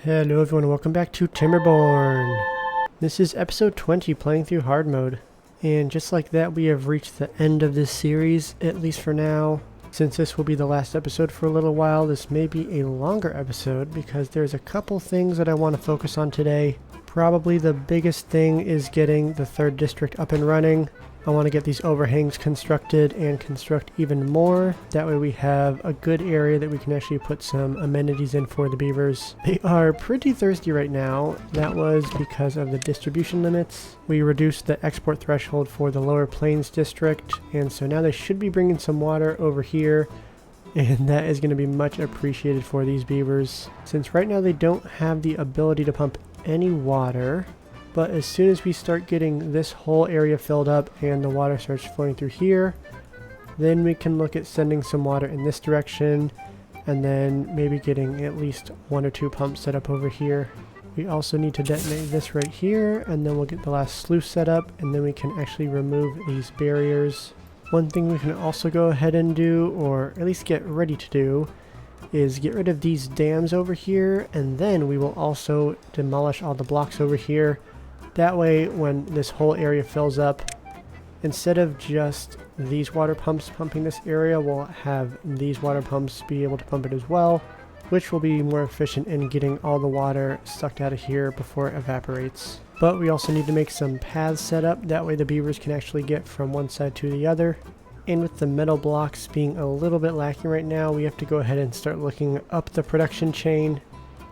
Hello everyone, welcome back to Timberborn. This is episode 20, playing through hard mode. And just like that, we have reached the end of this series, at least for now. Since this will be the last episode for a little while, this may be a longer episode because there's a couple things that I want to focus on today. Probably the biggest thing is getting the 3rd district up and running. I want to get these overhangs constructed and construct even more. That way we have a good area that we can actually put some amenities in for the beavers. They are pretty thirsty right now. That was because of the distribution limits. We reduced the export threshold for the lower plains district, and so now they should be bringing some water over here, and that is going to be much appreciated for these beavers. Since right now they don't have the ability to pump any water, but as soon as we start getting this whole area filled up and the water starts flowing through here, then we can look at sending some water in this direction and then maybe getting at least 1 or 2 pumps set up over here. We also need to detonate this right here, and then we'll get the last sluice set up, and then we can actually remove these barriers. One thing we can also go ahead and do, or at least get ready to do, is get rid of these dams over here, and then we will also demolish all the blocks over here. That way, when this whole area fills up, instead of just these water pumps pumping this area, we'll have these water pumps be able to pump it as well, which will be more efficient in getting all the water sucked out of here before it evaporates. But we also need to make some paths set up, that way the beavers can actually get from one side to the other. And with the metal blocks being a little bit lacking right now, we have to go ahead and start looking up the production chain.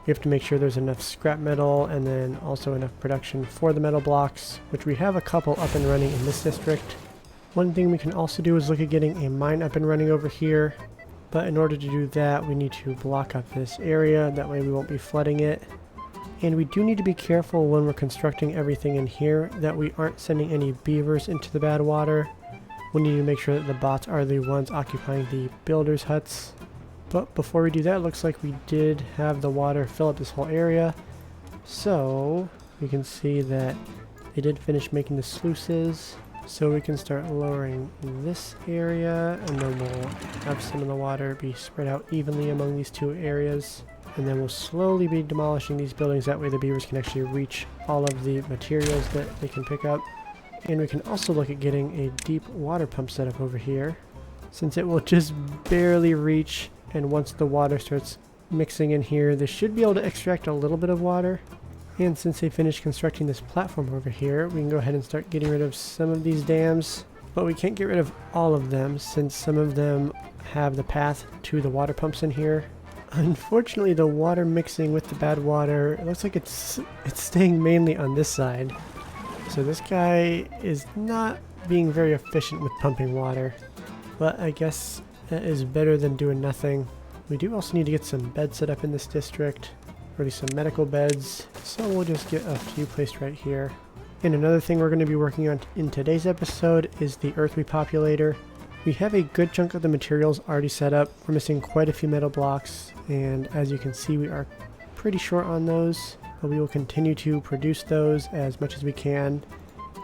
We have to make sure there's enough scrap metal and then also enough production for the metal blocks, which we have a couple up and running in this district. One thing we can also do is look at getting a mine up and running over here, but in order to do that we need to block up this area, that way we won't be flooding it. And we do need to be careful when we're constructing everything in here that we aren't sending any beavers into the bad water. We need to make sure that the bots are the ones occupying the builders' huts. But before we do that, it looks like we did have the water fill up this whole area. So we can see that they did finish making the sluices. So we can start lowering this area, and then we'll have some of the water be spread out evenly among these 2 areas. And then we'll slowly be demolishing these buildings, that way the beavers can actually reach all of the materials that they can pick up. And we can also look at getting a deep water pump set up over here, since it will just barely reach. And once the water starts mixing in here, they should be able to extract a little bit of water. And since they finished constructing this platform over here, we can go ahead and start getting rid of some of these dams. But we can't get rid of all of them, since some of them have the path to the water pumps in here. Unfortunately, the water mixing with the bad water, it looks like it's staying mainly on this side. So this guy is not being very efficient with pumping water. But I guess that is better than doing nothing. We do also need to get some beds set up in this district, or at least some medical beds, so we'll just get a few placed right here. And another thing we're going to be working on in today's episode is the earth repopulator. We have a good chunk of the materials already set up. We're missing quite a few metal blocks, and as you can see we are pretty short on those, but we will continue to produce those as much as we can.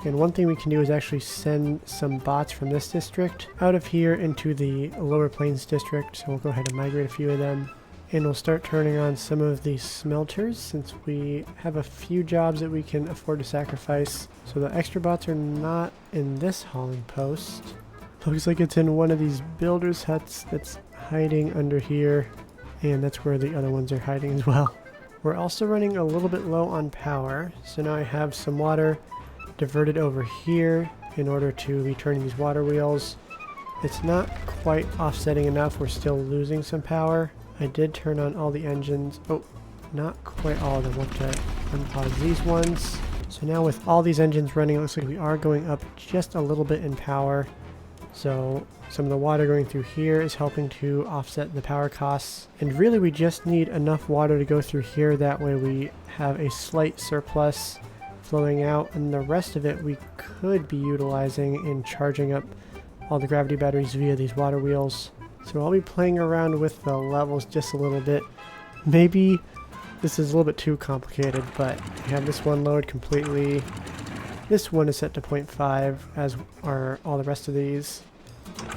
And one thing we can do is actually send some bots from this district out of here into the lower plains district. So we'll go ahead and migrate a few of them. And we'll start turning on some of these smelters, since we have a few jobs that we can afford to sacrifice. So the extra bots are not in this hauling post. Looks like it's in one of these builders' huts that's hiding under here. And that's where the other ones are hiding as well. We're also running a little bit low on power. So now I have some water diverted over here in order to be turning these water wheels. It's not quite offsetting enough, we're still losing some power. I did turn on all the engines. Oh, not quite all of them. We'll have to unpause these ones. So now with all these engines running, it looks like we are going up just a little bit in power. So some of the water going through here is helping to offset the power costs. And really we just need enough water to go through here, that way we have a slight surplus flowing out, and the rest of it we could be utilizing in charging up all the gravity batteries via these water wheels. So I'll be playing around with the levels just a little bit. Maybe this is a little bit too complicated, but we have this one lowered completely. This one is set to 0.5, as are all the rest of these.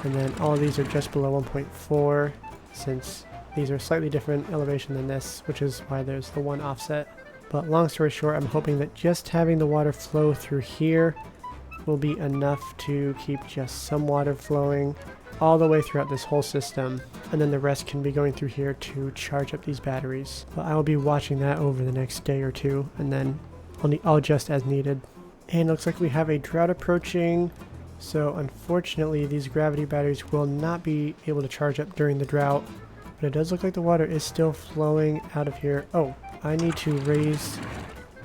And then all of these are just below 1.4, since these are slightly different elevation than this, which is why there's the one offset. But long story short, I'm hoping that just having the water flow through here will be enough to keep just some water flowing all the way throughout this whole system, and then the rest can be going through here to charge up these batteries. But I will be watching that over the next day or two, and then I'll adjust as needed. And it looks like we have a drought approaching, so unfortunately these gravity batteries will not be able to charge up during the drought, but it does look like the water is still flowing out of here. Oh, I need to raise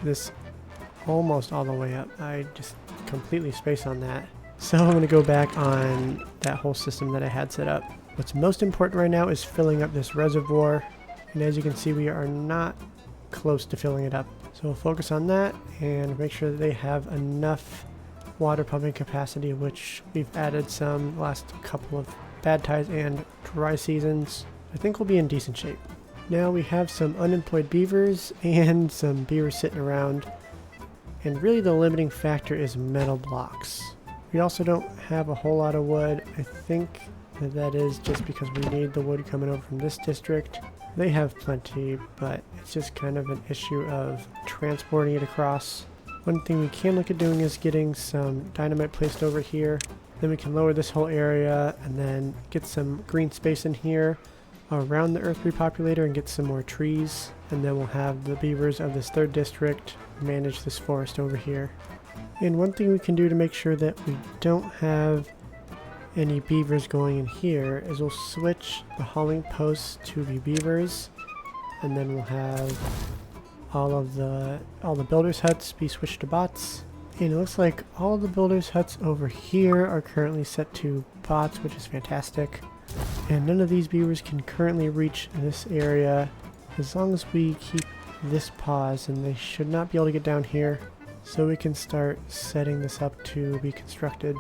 this almost all the way up. I just completely spaced on that. So I'm going to go back on that whole system that I had set up. What's most important right now is filling up this reservoir, and as you can see we are not close to filling it up. So we'll focus on that and make sure that they have enough water pumping capacity, which we've added some last couple of bad tides and dry seasons. I think we'll be in decent shape. Now we have some unemployed beavers and some beavers sitting around, and really the limiting factor is metal blocks. We also don't have a whole lot of wood. I think that is just because we need the wood coming over from this district. They have plenty, but it's just kind of an issue of transporting it across. One thing we can look at doing is getting some dynamite placed over here. Then we can lower this whole area and then get some green space in here around the earth repopulator and get some more trees. And then we'll have the beavers of this third district manage this forest over here. And one thing we can do to make sure that we don't have any beavers going in here is we'll switch the hauling posts to be beavers, and then we'll have all the builders' huts be switched to bots. And it looks like all the builders' huts over here are currently set to bots, which is fantastic. And none of these beavers can currently reach this area as long as we keep this pause, and they should not be able to get down here. So we can start setting this up to be constructed.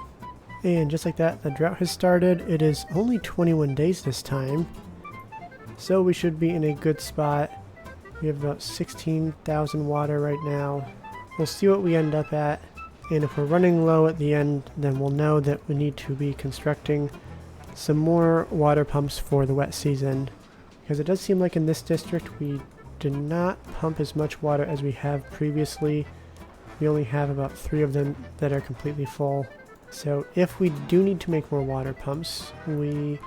And just like that, the drought has started. It is only 21 days this time, so we should be in a good spot. We have about 16,000 water right now. We'll see what we end up at, and if we're running low at the end, then we'll know that we need to be constructing some more water pumps for the wet season, because it does seem like in this district we did not pump as much water as we have previously. We only have about 3 of them that are completely full. So if we do need to make more water pumps, we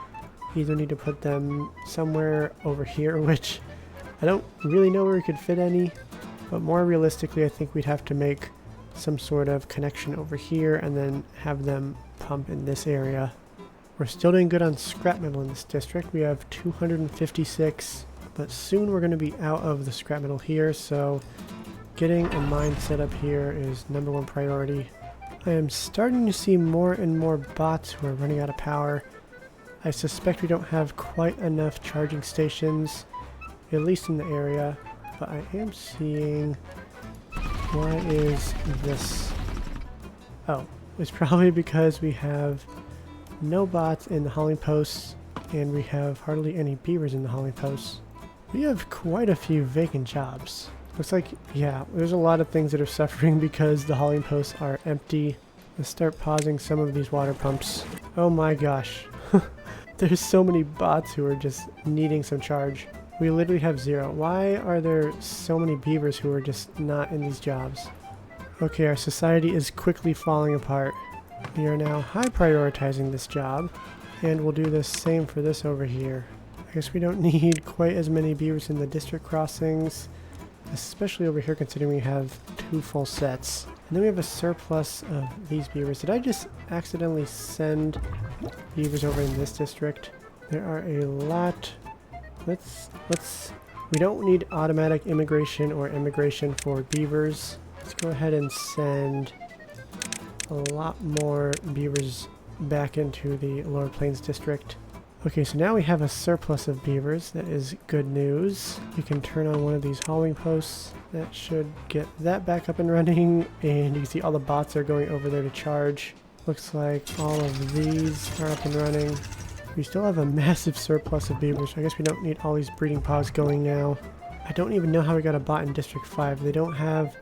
either need to put them somewhere over here, which I don't really know where we could fit any, but more realistically I think we'd have to make some sort of connection over here and then have them pump in this area. We're still doing good on scrap metal in this district. We have 256, but soon we're going to be out of the scrap metal here, so getting a mine set up here is #1 priority. I am starting to see more and more bots who are running out of power. I suspect we don't have quite enough charging stations, at least in the area, but I am seeing... Why is this? Oh, it's probably because we have no bots in the hauling posts, and we have hardly any beavers in the hauling posts. We have quite a few vacant jobs. Looks like, yeah, there's a lot of things that are suffering because the hauling posts are empty. Let's start pausing some of these water pumps. Oh my gosh. There's so many bots who are just needing some charge. We literally have 0. Why are there so many beavers who are just not in these jobs? Okay, our society is quickly falling apart. We are now high prioritizing this job, and we'll do the same for this over here. I guess we don't need quite as many beavers in the district crossings, especially over here considering we have 2 full sets. And then we have a surplus of these beavers. Did I just accidentally send beavers over in this district? There are a lot. We don't need automatic immigration or immigration for beavers. Let's go ahead and send a lot more beavers back into the Lower Plains district. Okay, so now we have a surplus of beavers. That is good news. You can turn on one of these hauling posts. That should get that back up and running, and you can see all the bots are going over there to charge. Looks like all of these are up and running. We still have a massive surplus of beavers, so I guess we don't need all these breeding pods going now. I don't even know how we got a bot in District 5. They don't have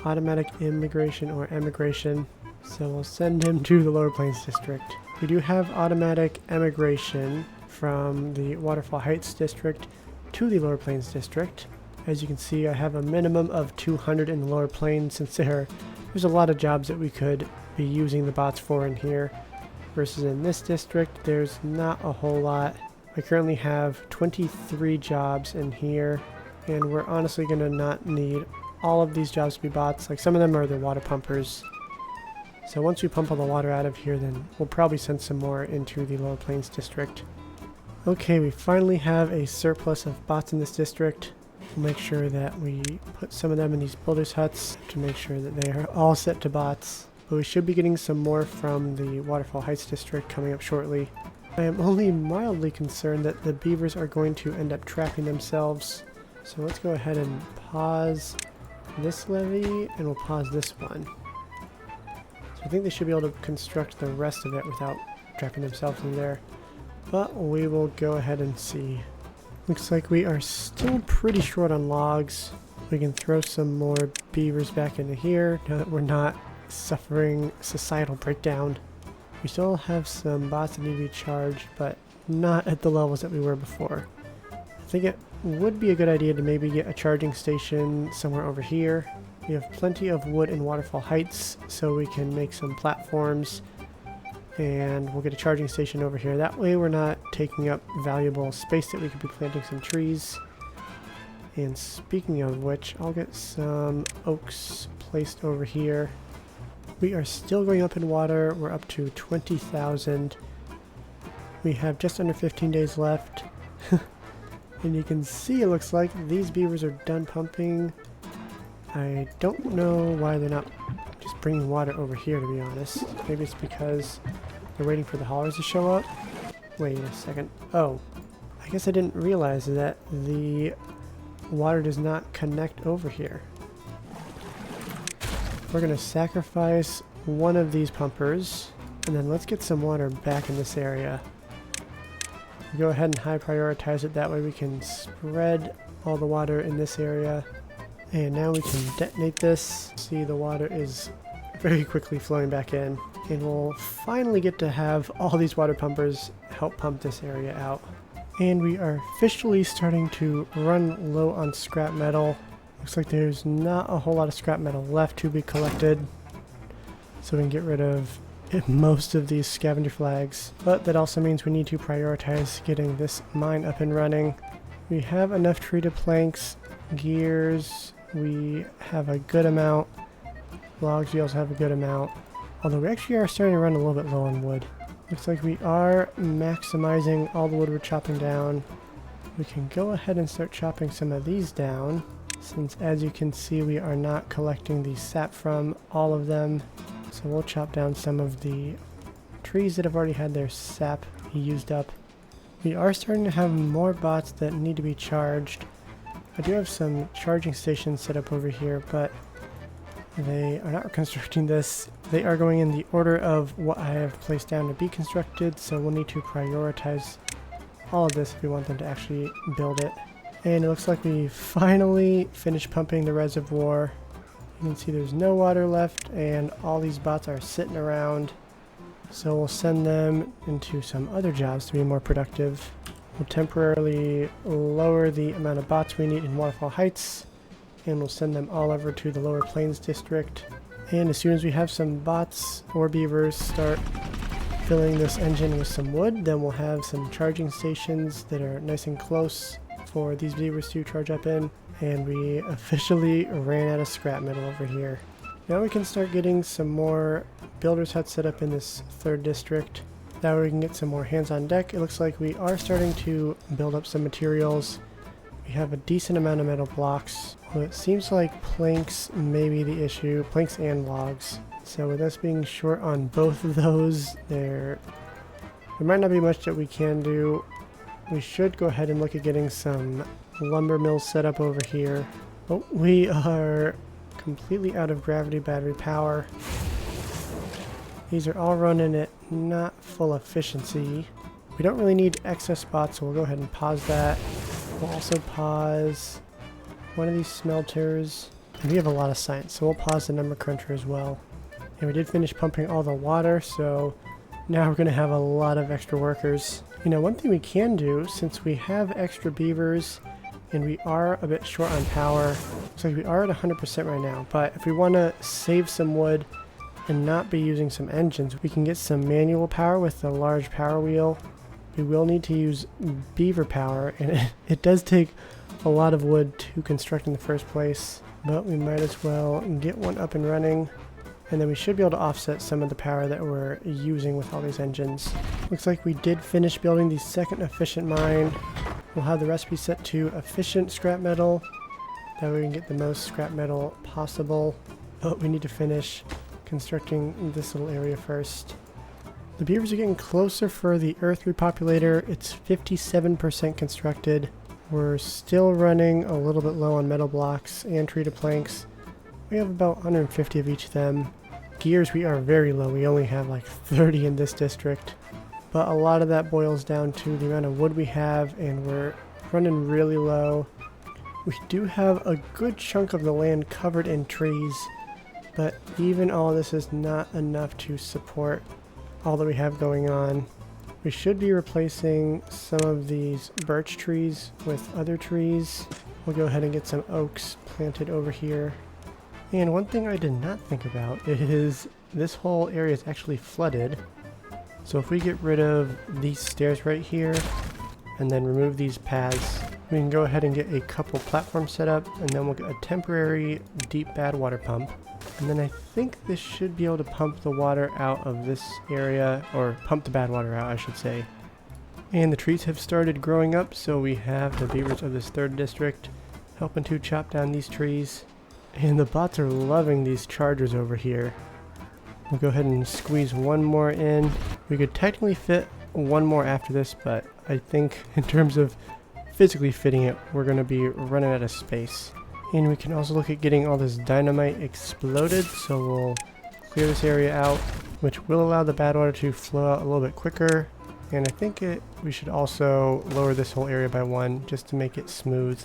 automatic immigration or emigration, so we'll send him to the Lower Plains district. We do have automatic emigration from the Waterfall Heights district to the Lower Plains district. As you can see, I have a minimum of 200 in the Lower Plains since there's a lot of jobs that we could be using the bots for in here. Versus in this district, there's not a whole lot. I currently have 23 jobs in here, and we're honestly going to not need all of these jobs to be bots. Like, some of them are the water pumpers. So once we pump all the water out of here, then we'll probably send some more into the Lower Plains district. Okay, we finally have a surplus of bots in this district. We'll make sure that we put some of them in these builders' huts to make sure that they are all set to bots. But we should be getting some more from the Waterfall Heights district coming up shortly. I am only mildly concerned that the beavers are going to end up trapping themselves. So let's go ahead and pause this levee, and we'll pause this one. So I think they should be able to construct the rest of it without trapping themselves in there. But we will go ahead and see. Looks like we are still pretty short on logs. We can throw some more beavers back into here now that we're not suffering societal breakdown. We still have some bots that need to be charged, but not at the levels that we were before. I think it would be a good idea to maybe get a charging station somewhere over here. We have plenty of wood in Waterfall Heights, so we can make some platforms, and we'll get a charging station over here. That way we're not taking up valuable space that we could be planting some trees. And speaking of which, I'll get some oaks placed over here. We are still going up in water. We're up to 20,000. We have just under 15 days left. And you can see it looks like these beavers are done pumping. I don't know why they're not just bringing water over here, to be honest. Maybe it's because they're waiting for the haulers to show up. Wait a second. Oh, I guess I didn't realize that the water does not connect over here. We're going to sacrifice one of these pumpers, and then let's get some water back in this area. Go ahead and high prioritize it, that way we can spread all the water in this area. And now we can detonate this. See, the water is very quickly flowing back in, and we'll finally get to have all these water pumpers help pump this area out. And we are officially starting to run low on scrap metal. Looks like there's not a whole lot of scrap metal left to be collected, so we can get rid of most of these scavenger flags. But that also means we need to prioritize getting this mine up and running. We have enough treated planks, gears, we have a good amount, logs we also have a good amount, although we actually are starting to run a little bit low on wood. Looks like we are maximizing all the wood we're chopping down. We can go ahead and start chopping some of these down, since as you can see we are not collecting the sap from all of them. So we'll chop down some of the trees that have already had their sap used up. We are starting to have more bots that need to be charged. I do have some charging stations set up over here, but they are not constructing this. They are going in the order of what I have placed down to be constructed, so we'll need to prioritize all of this if we want them to actually build it. And it looks like we finally finished pumping the reservoir. You can see there's no water left, and all these bots are sitting around. So we'll send them into some other jobs to be more productive. We'll temporarily lower the amount of bots we need in Waterfall Heights, and we'll send them all over to the Lower Plains district. And as soon as we have some bots or beavers start filling this engine with some wood, then we'll have some charging stations that are nice and close for these beavers to charge up in. And we officially ran out of scrap metal over here. Now we can start getting some more builders huts set up in this third district. That way we can get some more hands on deck. It looks like we are starting to build up some materials. We have a decent amount of metal blocks. Well, it seems like planks may be the issue, planks and logs. So with us being short on both of those, there might not be much that we can do. We should go ahead and look at getting some lumber mills set up over here. Oh, we are completely out of gravity battery power. These are all running at not full efficiency. We don't really need excess spots, so we'll go ahead and pause that. We'll also pause one of these smelters. And we have a lot of science, so we'll pause the number cruncher as well. And we did finish pumping all the water, so now we're going to have a lot of extra workers. You know, one thing we can do, since we have extra beavers and we are a bit short on power, looks like we are at 100% right now, but if we want to save some wood and not be using some engines, we can get some manual power with the large power wheel. We will need to use beaver power, and it does take a lot of wood to construct in the first place, but we might as well get one up and running, and then we should be able to offset some of the power that we're using with all these engines. Looks like we did finish building the second efficient mine. We'll have the recipe set to efficient scrap metal, that way we can get the most scrap metal possible, but we need to finish constructing this little area first. The beavers are getting closer for the earth repopulator. It's 57% constructed. We're still running a little bit low on metal blocks and treated planks. We have about 150 of each of them. Gears, we are very low. We only have like 30 in this district. But a lot of that boils down to the amount of wood we have, and we're running really low. We do have a good chunk of the land covered in trees, but even all this is not enough to support all that we have going on. We should be replacing some of these birch trees with other trees. We'll go ahead and get some oaks planted over here. And one thing I did not think about is this whole area is actually flooded. So if we get rid of these stairs right here and then remove these paths, we can go ahead and get a couple platforms set up, and then we'll get a temporary deep bad water pump. And then I think this should be able to pump the water out of this area, or pump the bad water out, I should say. And the trees have started growing up, so we have the beavers of this third district helping to chop down these trees. And the bots are loving these chargers over here. We'll go ahead and squeeze one more in. We could technically fit one more after this, but I think in terms of physically fitting it, we're going to be running out of space. And we can also look at getting all this dynamite exploded, so we'll clear this area out, which will allow the bad water to flow out a little bit quicker. And I think we should also lower this whole area by 1 just to make it smooth.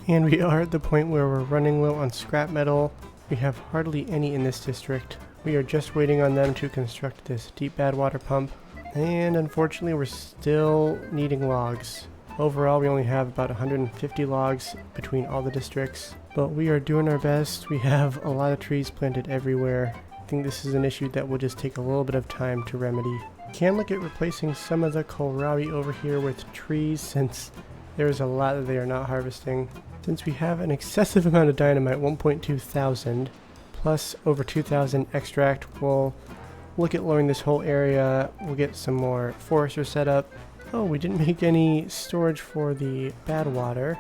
And we are at the point where we're running low on scrap metal. We have hardly any in this district. We are just waiting on them to construct this deep bad water pump. And unfortunately, we're still needing logs. Overall, we only have about 150 logs between all the districts, but we are doing our best. We have a lot of trees planted everywhere. I think this is an issue that will just take a little bit of time to remedy. Can look at replacing some of the kohlrabi over here with trees, since there's a lot that they are not harvesting. Since we have an excessive amount of dynamite, 1.2 thousand, plus over 2,000 extract, we'll look at lowering this whole area. We'll get some more foresters set up. Oh, we didn't make any storage for the bad water.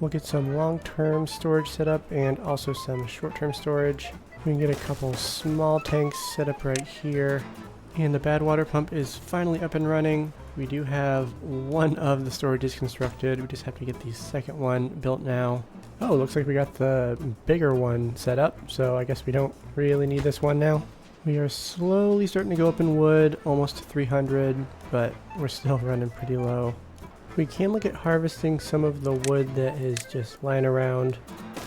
We'll get some long-term storage set up and also some short-term storage. We can get a couple small tanks set up right here. And the bad water pump is finally up and running. We do have one of the storages constructed. We just have to get the second one built now. Oh, looks like we got the bigger one set up, so I guess we don't really need this one now. We are slowly starting to go up in wood, almost to 300, but we're still running pretty low. We can look at harvesting some of the wood that is just lying around,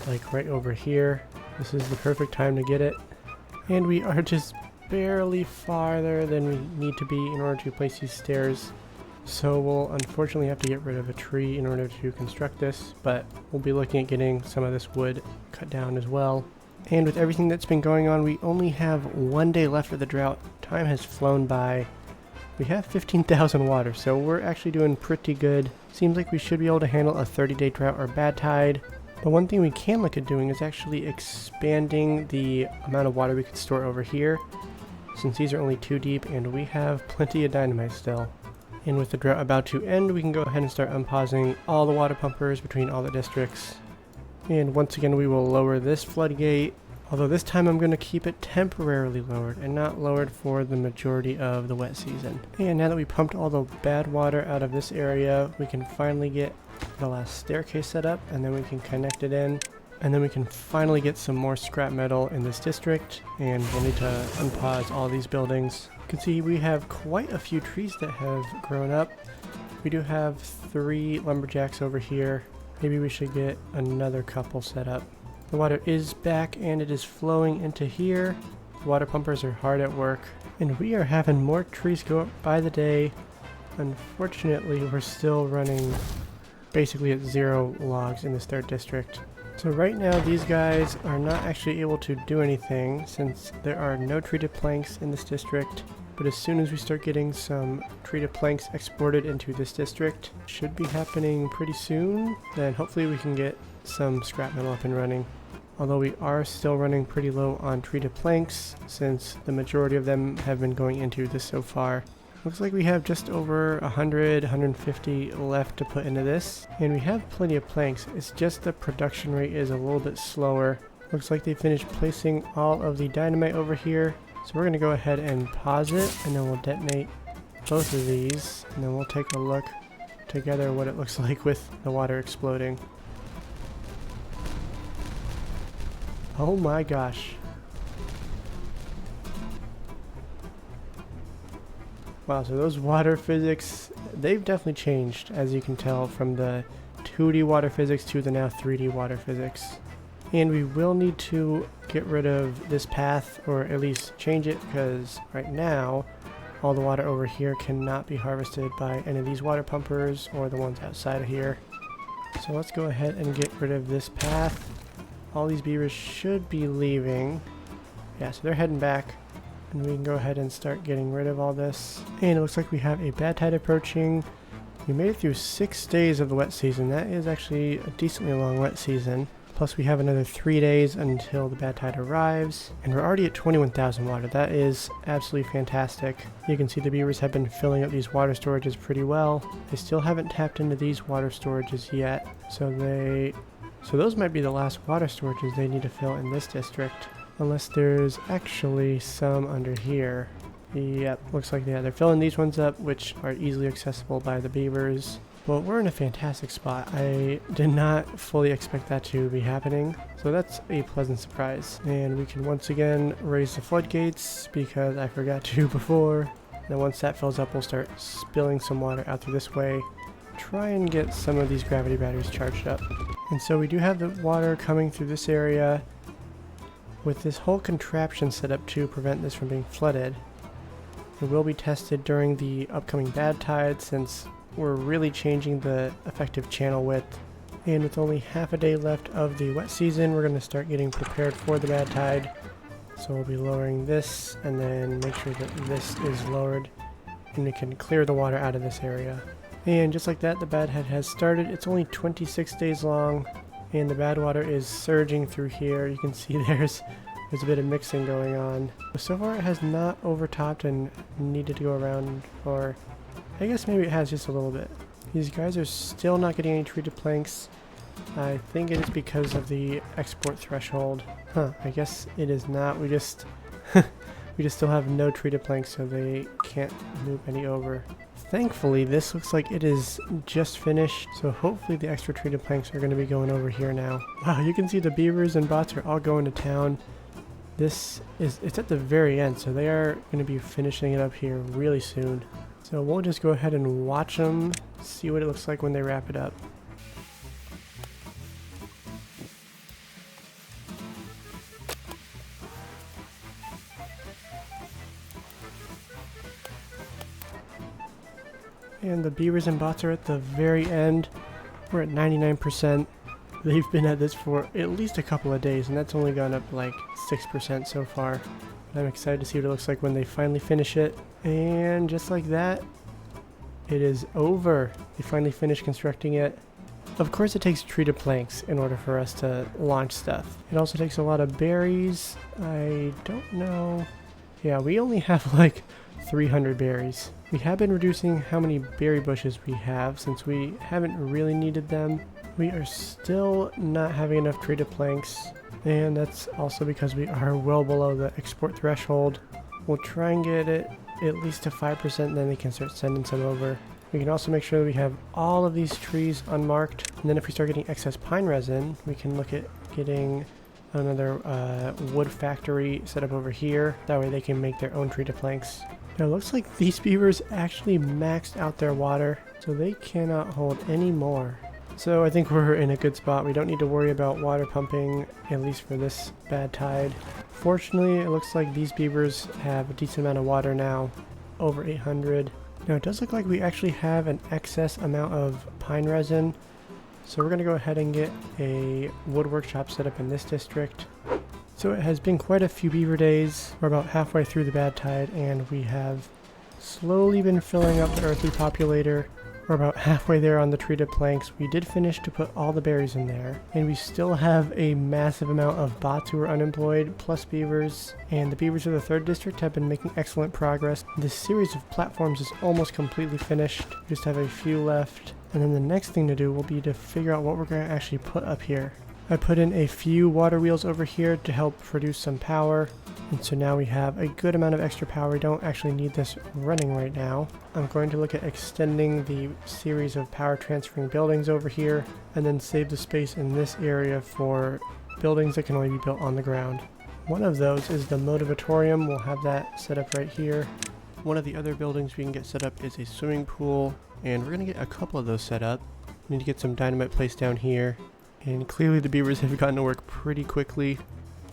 like right over here. This is the perfect time to get it. And we are just barely farther than we need to be in order to place these stairs. So we'll unfortunately have to get rid of a tree in order to construct this, but we'll be looking at getting some of this wood cut down as well. And with everything that's been going on, we only have 1 day left of the drought. Time has flown by. We have 15,000 water, so we're actually doing pretty good. Seems like we should be able to handle a 30-day drought or bad tide. But one thing we can look at doing is actually expanding the amount of water we could store over here, since these are only 2 deep and we have plenty of dynamite still. And with the drought about to end, we can go ahead and start unpausing all the water pumpers between all the districts. And once again, we will lower this floodgate, although this time I'm going to keep it temporarily lowered and not lowered for the majority of the wet season. And now that we pumped all the bad water out of this area, we can finally get the last staircase set up, and then we can connect it in. And then we can finally get some more scrap metal in this district, and we'll need to unpause all these buildings. You can see we have quite a few trees that have grown up. We do have 3 lumberjacks over here. Maybe we should get another couple set up. The water is back and it is flowing into here. The water pumpers are hard at work, and we are having more trees go up by the day. Unfortunately, we're still running basically at 0 logs in this 3rd district. So right now these guys are not actually able to do anything since there are no treated planks in this district. But as soon as we start getting some treated planks exported into this district, should be happening pretty soon, then hopefully we can get some scrap metal up and running. Although we are still running pretty low on treated planks since the majority of them have been going into this so far. Looks like we have just over 100, 150 left to put into this, and we have plenty of planks. It's just the production rate is a little bit slower. Looks like they finished placing all of the dynamite over here, so we're going to go ahead and pause it, and then we'll detonate both of these, and then we'll take a look together what it looks like with the water exploding. Oh my gosh. Wow, so those water physics, they've definitely changed, as you can tell from the 2D water physics to the now 3D water physics. And we will need to get rid of this path, or at least change it, because right now all the water over here cannot be harvested by any of these water pumpers or the ones outside of here. So let's go ahead and get rid of this path. All these beavers should be leaving. Yeah, so they're heading back. And we can go ahead and start getting rid of all this. And it looks like we have a bad tide approaching. We made it through 6 days of the wet season. That is actually a decently long wet season. Plus we have another 3 days until the bad tide arrives. And we're already at 21,000 water. That is absolutely fantastic. You can see the beavers have been filling up these water storages pretty well. They still haven't tapped into these water storages yet. So those might be the last water storages they need to fill in this district. Unless there's actually some under here. Yep, looks like they're filling these ones up, which are easily accessible by the beavers. Well, we're in a fantastic spot. I did not fully expect that to be happening, so that's a pleasant surprise. And we can once again raise the floodgates because I forgot to before. And then once that fills up, we'll start spilling some water out through this way. Try and get some of these gravity batteries charged up. And so we do have the water coming through this area, with this whole contraption set up to prevent this from being flooded. It will be tested during the upcoming bad tide since we're really changing the effective channel width. And with only half a day left of the wet season, we're going to start getting prepared for the bad tide. So we'll be lowering this and then make sure that this is lowered and we can clear the water out of this area. And just like that, the bad tide has started. It's only 26 days long. And the bad water is surging through here. You can see there's a bit of mixing going on. So far it has not overtopped and needed to go around, or I guess maybe it has just a little bit. These guys are still not getting any treated planks. I think it is because of the export threshold. I guess it is not. We just still have no treated planks, so they can't move any over. Thankfully, this looks like it is just finished, so hopefully the extra treated planks are going to be going over here now. Wow, you can see the beavers and bots are all going to town. It's at the very end, so they are going to be finishing it up here really soon. So we'll just go ahead and watch them, see what it looks like when they wrap it up. And the beavers and bots are at the very end. We're at 99%. They've been at this for at least a couple of days, and that's only gone up like 6% so far. But I'm excited to see what it looks like when they finally finish it. And just like that, it is over. They finally finished constructing it. Of course it takes treated planks in order for us to launch stuff. It also takes a lot of berries. I don't know. Yeah, we only have like 300 berries. We have been reducing how many berry bushes we have since we haven't really needed them. We are still not having enough treated planks, and that's also because we are well below the export threshold. We'll try and get it at least to 5%, and then they can start sending some over. We can also make sure that we have all of these trees unmarked, and then if we start getting excess pine resin, we can look at getting another wood factory set up over here. That way they can make their own treated planks. Now it looks like these beavers actually maxed out their water, so they cannot hold any more. So I think we're in a good spot. We don't need to worry about water pumping, at least for this bad tide. Fortunately, it looks like these beavers have a decent amount of water now, over 800. Now it does look like we actually have an excess amount of pine resin, so we're going to go ahead and get a wood workshop set up in this district. So it has been quite a few beaver days. We're about halfway through the bad tide, and we have slowly been filling up the earth repopulator. We're about halfway there on the treated planks. We did finish to put all the berries in there, and we still have a massive amount of bots who are unemployed, plus beavers, and the beavers of the 3rd district have been making excellent progress. This series of platforms is almost completely finished. We just have a few left, and then the next thing to do will be to figure out what we're going to actually put up here. I put in a few water wheels over here to help produce some power, and so now we have a good amount of extra power. We don't actually need this running right now. I'm going to look at extending the series of power transferring buildings over here, and then save the space in this area for buildings that can only be built on the ground. One of those is the motivatorium. We'll have that set up right here. One of the other buildings we can get set up is a swimming pool, and we're going to get a couple of those set up. We need to get some dynamite placed down here. And clearly the beavers have gotten to work pretty quickly.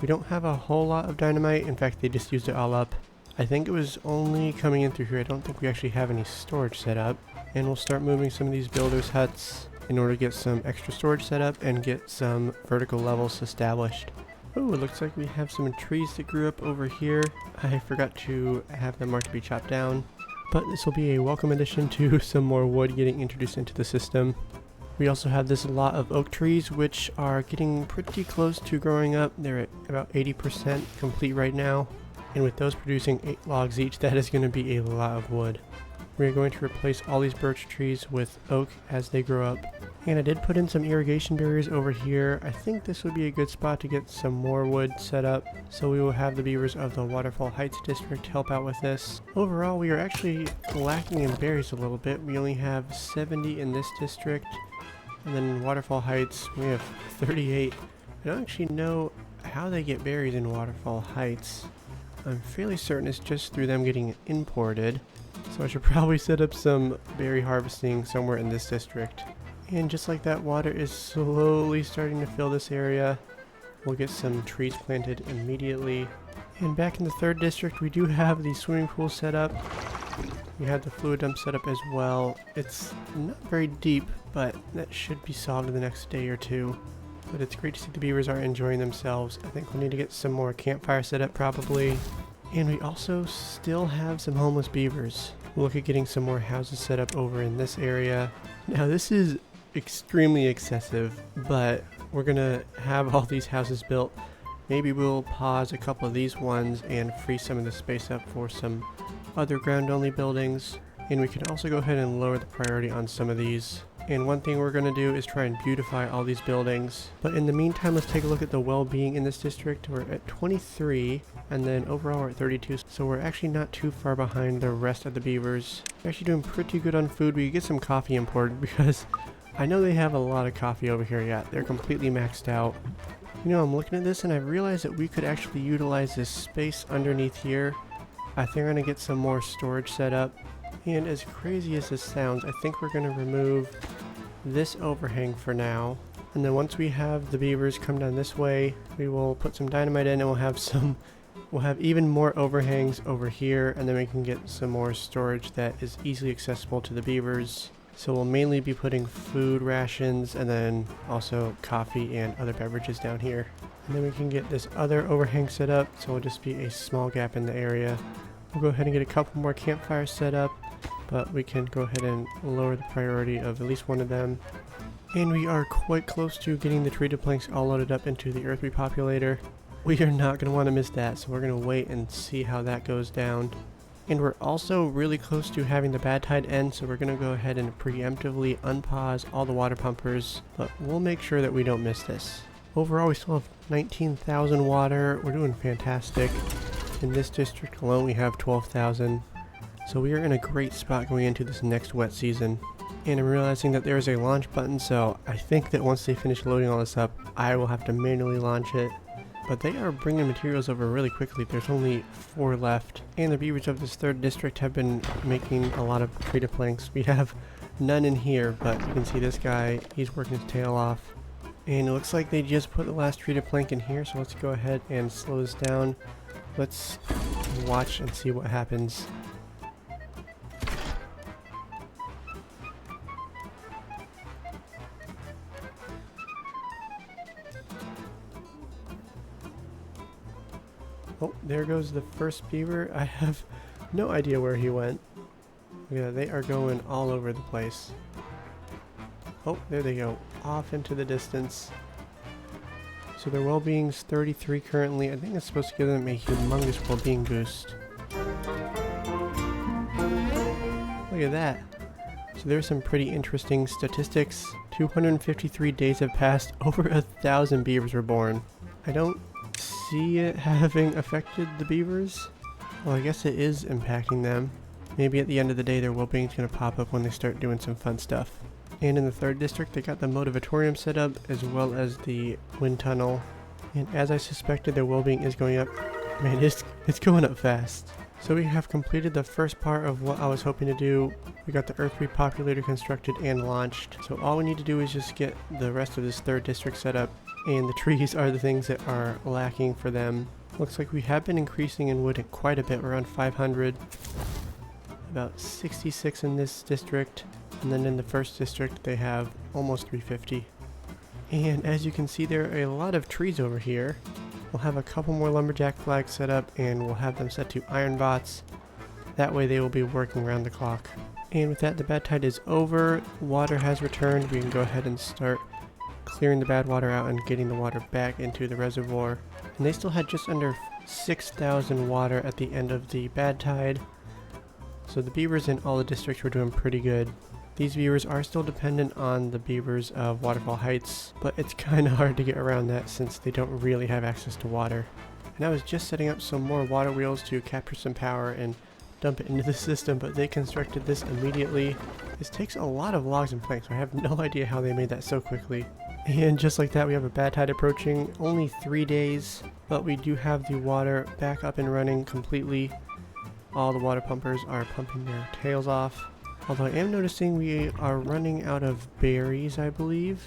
We don't have a whole lot of dynamite. In fact, they just used it all up. I think it was only coming in through here. I don't think we actually have any storage set up. And we'll start moving some of these builders' huts in order to get some extra storage set up and get some vertical levels established. Oh, it looks like we have some trees that grew up over here. I forgot to have them marked to be chopped down. But this will be a welcome addition to some more wood getting introduced into the system. We also have this lot of oak trees, which are getting pretty close to growing up. They're at about 80% complete right now. And with those producing 8 logs each, that is going to be a lot of wood. We're going to replace all these birch trees with oak as they grow up. And I did put in some irrigation barriers over here. I think this would be a good spot to get some more wood set up. So we will have the beavers of the Waterfall Heights district help out with this. Overall, we are actually lacking in berries a little bit. We only have 70 in this district. And then in Waterfall Heights, we have 38. I don't actually know how they get berries in Waterfall Heights. I'm fairly certain it's just through them getting imported. So I should probably set up some berry harvesting somewhere in this district. And just like that, water is slowly starting to fill this area. We'll get some trees planted immediately. And back in the 3rd district, we do have the swimming pool set up. We have the fluid dump set up as well. It's not very deep, but that should be solved in the next day or two. But it's great to see the beavers are enjoying themselves. I think we'll need to get some more campfire set up probably. And we also still have some homeless beavers. We'll look at getting some more houses set up over in this area. Now this is extremely excessive, but we're gonna have all these houses built. Maybe we'll pause a couple of these ones and free some of the space up for some other ground-only buildings, and we can also go ahead and lower the priority on some of these. And one thing we're going to do is try and beautify all these buildings. But in the meantime, let's take a look at the well-being in this district. We're at 23, and then overall we're at 32, so we're actually not too far behind the rest of the beavers. We're actually doing pretty good on food. We could get some coffee imported because I know they have a lot of coffee over here yet. They're completely maxed out. You know, I'm looking at this and I realized that we could actually utilize this space underneath here. I think I'm going to get some more storage set up. And as crazy as this sounds, I think we're going to remove this overhang for now. And then once we have the beavers come down this way, we will put some dynamite in and we'll have even more overhangs over here, and then we can get some more storage that is easily accessible to the beavers. So we'll mainly be putting food rations and then also coffee and other beverages down here. And then we can get this other overhang set up, so it'll just be a small gap in the area. We'll go ahead and get a couple more campfires set up, but we can go ahead and lower the priority of at least one of them. And we are quite close to getting the treated planks all loaded up into the earth repopulator. We are not going to want to miss that, so we're going to wait and see how that goes down. And we're also really close to having the bad tide end, so we're going to go ahead and preemptively unpause all the water pumpers, but we'll make sure that we don't miss this. Overall, we still have 19,000 water. We're doing fantastic. In this district alone, we have 12,000. So we are in a great spot going into this next wet season. And I'm realizing that there is a launch button, so I think that once they finish loading all this up, I will have to manually launch it. But they are bringing materials over really quickly. There's only 4 left. And the beavers of this 3rd district have been making a lot of treated planks. We have none in here, but you can see this guy, he's working his tail off. And it looks like they just put the last treated plank in here, so let's go ahead and slow this down. Let's watch and see what happens. Oh, there goes the first beaver. I have no idea where he went. Yeah, they are going all over the place. Oh, there they go, off into the distance. So their well-being's 33 currently. I think it's supposed to give them a humongous well-being boost. Look at that. So there's some pretty interesting statistics. 253 days have passed. Over 1,000 beavers were born. I don't see it having affected the beavers. Well, I guess it is impacting them. Maybe at the end of the day their well-being's going to pop up when they start doing some fun stuff. And in the 3rd district they got the motivatorium set up as well as the wind tunnel. And as I suspected, their well-being is going up. Man, it's going up fast. So we have completed the first part of what I was hoping to do. We got the Earth Repopulator constructed and launched. So all we need to do is just get the rest of this 3rd district set up. And the trees are the things that are lacking for them. Looks like we have been increasing in wood quite a bit. We're around 500. About 66 in this district. And then in the 1st district they have almost 350. And as you can see, there are a lot of trees over here. We'll have a couple more lumberjack flags set up and we'll have them set to iron bots. That way they will be working around the clock. And with that, the bad tide is over. Water has returned. We can go ahead and start clearing the bad water out and getting the water back into the reservoir. And they still had just under 6,000 water at the end of the bad tide. So the beavers in all the districts were doing pretty good. These beavers are still dependent on the beavers of Waterfall Heights, but it's kind of hard to get around that since they don't really have access to water. And I was just setting up some more water wheels to capture some power and dump it into the system, but they constructed this immediately. This takes a lot of logs and planks, so I have no idea how they made that so quickly. And just like that, we have a bad tide approaching. Only 3 days, but we do have the water back up and running completely. All the water pumpers are pumping their tails off. Although I am noticing we are running out of berries, I believe.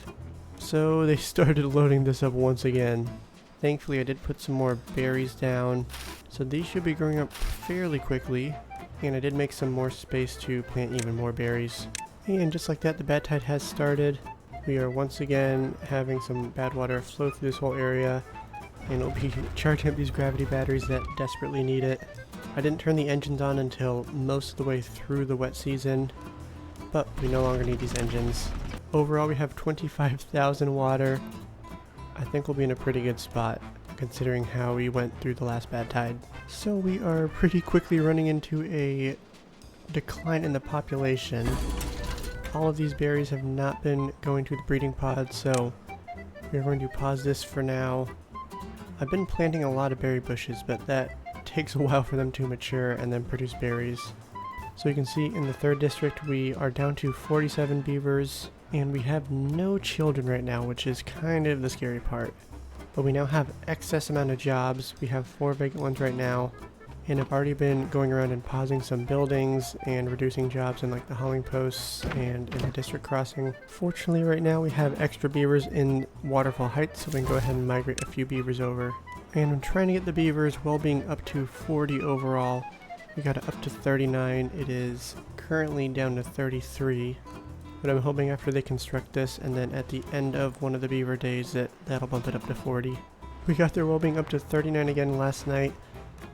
So they started loading this up once again. Thankfully I did put some more berries down. So these should be growing up fairly quickly. And I did make some more space to plant even more berries. And just like that, the bad tide has started. We are once again having some bad water flow through this whole area. And we'll be charging up these gravity batteries that desperately need it. I didn't turn the engines on until most of the way through the wet season, but we no longer need these engines. Overall, we have 25,000 water. I think we'll be in a pretty good spot, considering how we went through the last bad tide. So we are pretty quickly running into a decline in the population. All of these berries have not been going to the breeding pod, so we're going to pause this for now. I've been planting a lot of berry bushes, but that takes a while for them to mature and then produce berries. So you can see in the 3rd district we are down to 47 beavers and we have no children right now, which is kind of the scary part. But we now have excess amount of jobs. We have 4 vacant ones right now, and I've already been going around and pausing some buildings and reducing jobs in like the hauling posts and in the district crossing. Fortunately right now we have extra beavers in Waterfall Heights, so we can go ahead and migrate a few beavers over. And I'm trying to get the beavers well-being up to 40 overall. We got it up to 39. It is currently down to 33. But I'm hoping after they construct this and then at the end of one of the beaver days that'll bump it up to 40. We got their well-being up to 39 again last night.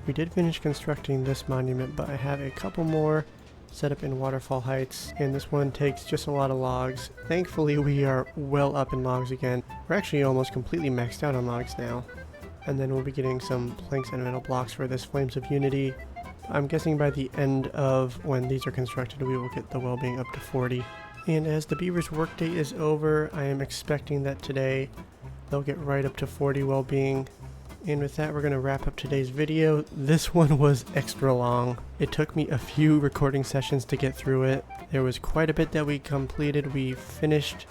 We did finish constructing this monument, but I have a couple more set up in Waterfall Heights, and this one takes just a lot of logs. Thankfully we are well up in logs again. We're actually almost completely maxed out on logs now. And then we'll be getting some planks and metal blocks for this Flames of Unity. I'm guessing by the end of when these are constructed we will get the well-being up to 40. And as the beavers' workday is over, I am expecting that today they'll get right up to 40 well-being. And with that, we're going to wrap up today's video. This one was extra long. It took me a few recording sessions to get through it. There was quite a bit that we completed. We finished.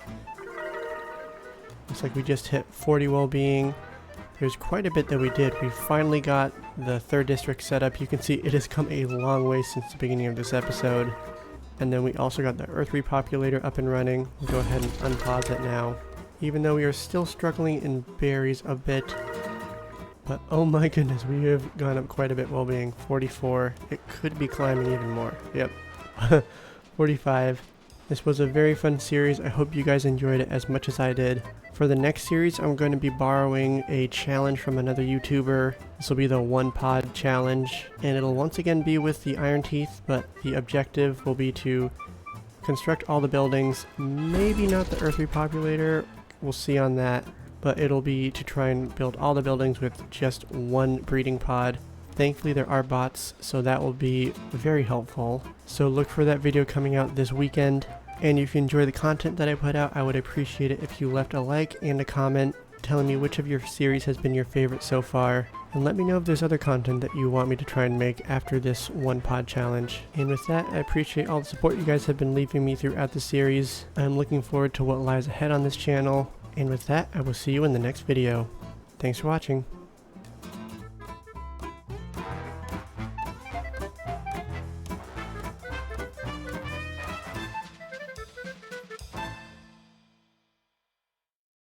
Looks like we just hit 40 well-being. There's quite a bit that we did. We finally got the 3rd district set up. You can see it has come a long way since the beginning of this episode. And then we also got the Earth Repopulator up and running. We'll go ahead and unpause it now. Even though we are still struggling in berries a bit. But oh my goodness, we have gone up quite a bit well-being. 44. It could be climbing even more. Yep. 45. This was a very fun series. I hope you guys enjoyed it as much as I did. For the next series, I'm going to be borrowing a challenge from another YouTuber. This will be the 1 pod challenge, and it'll once again be with the Iron Teeth, but the objective will be to construct all the buildings. Maybe not the Earth Repopulator, we'll see on that, but it'll be to try and build all the buildings with just 1 breeding pod. Thankfully there are bots, so that will be very helpful. So look for that video coming out this weekend. And if you enjoy the content that I put out, I would appreciate it if you left a like and a comment telling me which of your series has been your favorite so far. And let me know if there's other content that you want me to try and make after this 1 pod challenge. And with that, I appreciate all the support you guys have been leaving me throughout the series. I'm looking forward to what lies ahead on this channel. And with that, I will see you in the next video. Thanks for watching.